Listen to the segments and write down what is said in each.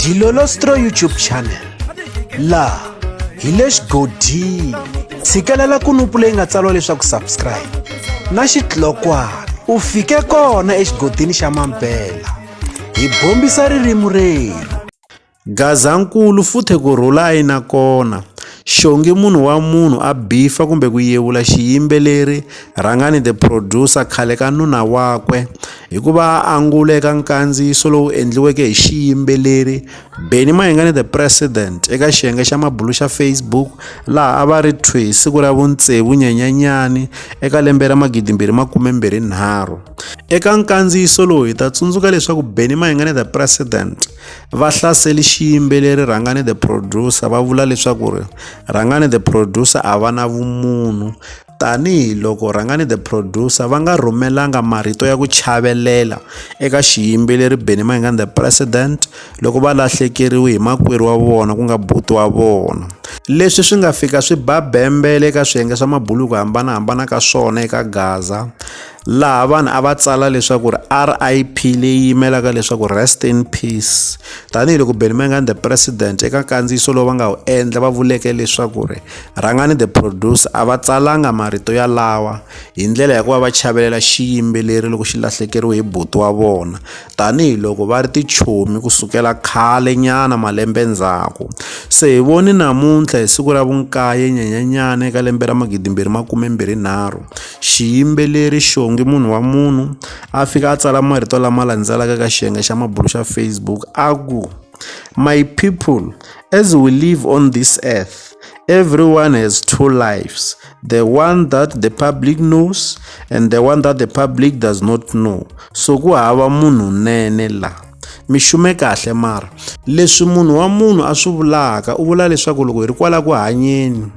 Dilolostro YouTube channel la hi le xigodini tshikelela kunupu leyi nga tsariwa leswaku subscribe na xitlokwana u fike kona exigodini xa Mampela hi bombisa ririmi rero gazankulu futhe ku rhula a yi na kona Xongi munhu wa munhu a bifa kumbe ku yevula xiyimbeleri Rhangani the producer khale ka nuna wakwe hikuva a angula eka nkandziyiso lowu endliweke hi xiyimbeleri Mayengani the president eka xiyenge xa mabulu xa Facebook laha a va ri thwe hi siku ra vu6 Nyenyenyani eka lembe ra 2023. Eka nkandziyiso lowu hi ta tsundzuka leswaku Mayengani the president va hlaseli xiyimbeleri Rhangani the producer va vula leswaku Rhangani the producer a va na vumunhu tanihi loko Rhangani the producer va nga rhumelanga marito ya ku chavelela eka xiyimbeleri Mayengani the president loko va lahlekeriwe hi makwerhu wa vona ku nga buti wa vona. Leswi swi nga fika swi ba bembele eka swiyenge swa mabulu ku hambanahambana ka swona eka Gaza laha vanhu a va tsala leswaku RIP leyi yimelaka leswaku rest in peace tanihiloko Mayengani the president eka nkandziyiso lowu va nga wu endla va vuleke leswaku Rhangani the producer a va tsalanga marito ya lawa hi ndlela ya ku va va chavelela xiyimbeleri loko xi lahlekeriwe hi buti wa vona tanihiloko va ri tichomi kusukela khale nyana malembe ndzhaku. Se hi voni namuntlha hi siku ra vu9 Nyenyenyani eka lembe ra 2023 xiyimbeleri Xongi munhu wa munhu a fika a tsala marito lama landzelaka eka xiyenge xa mabulu xa Facebook a ku my people, as we live on this earth, everyone has two lives, the one that the public knows and the one that the public does not know. So ku hava munhu nene la mi xume kahle mara leswi munhu wa munhu a swi vulaka u vula leswaku loko hi ri kwala ku hanyeni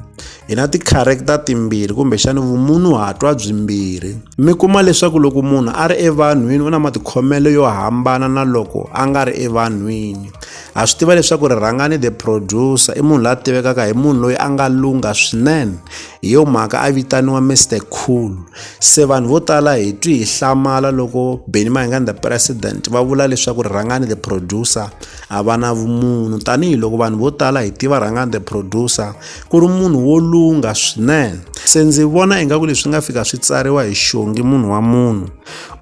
hi na ti-character timbirhi kumbe xana vumunhu ha twa byimbirhi. Mi kuma leswaku loko munhu a ri evanhwini u na matikhomelo yo hambana na loko a nga ri evanhwini. Ha swi tiva leswaku Rhangani the producer i munhu la tivekaka hi munhu loyi a nga lungha swinene hi yo mhaka a vitaniwa Mr Cool. Se vanhu vo tala hi twi hi hlamala loko Mayengani the president va vula leswaku Rhangani the producer a va na vumunhu tanihiloko vanhu vo tala hi tiva Rhangani the producer ku ri munhu wo lungha swinene. Se ndzi vona ingaku leswi nga fika swi tsariwa hi Xongi munhu wa munhu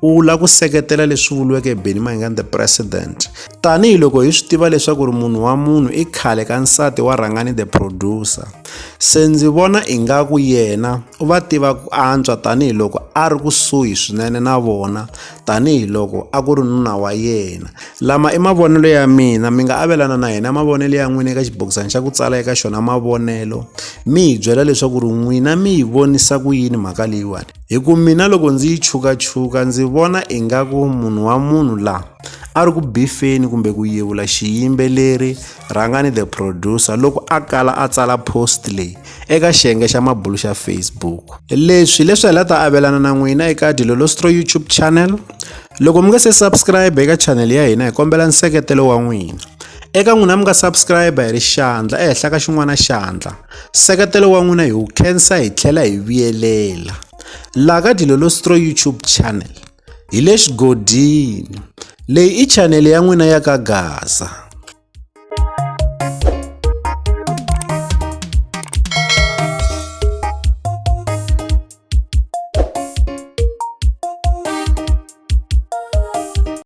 u la ku seketela leswi vuriweke Mayengani the president tanihiloko hi swi tiva leswaku munhu wa munhu i khale ka nsati wa Rhangani the producer. Se ndzi vona ingaku yena u va tiva ku antswa tanihiloko a ri kusuhi swinene na vona tanihiloko a ku ri nuna wa yena. Lama i mavonelo ya mina mi nga avelana na yena mavonelo ya n'wina eka xibokisana xa ku tsala eka xona mavonelo mi hi byela leswaku n'wina mi hi vonisa ku yini mhaka leyiwani hi ku mina loko ndzi yi chukachuka ndzi vona ingaku munhu wa munhu la a ri ku bifeni kumbe ku yevula xiyimbeleri Rhangani the producer loko a kala a tsala post leyi eka xiyenge xa mabulu xa Facebook. Leswi hi ta avelana na n'wina eka Dilolostro YouTube channel. Loko mi nga se subscribe eka channel ya hina hi kombela nseketelo wa n'wina. Eka n'wina mi nga subscribe hi ri xandla ehenhla ka xin'wana xandla seketelo wa n'wina hi wu khensa hi tlhela hi vuyelela laha ka Dilolostro YouTube channel hi le xigodini leyi i channel ya n'wina ya ka Gaza.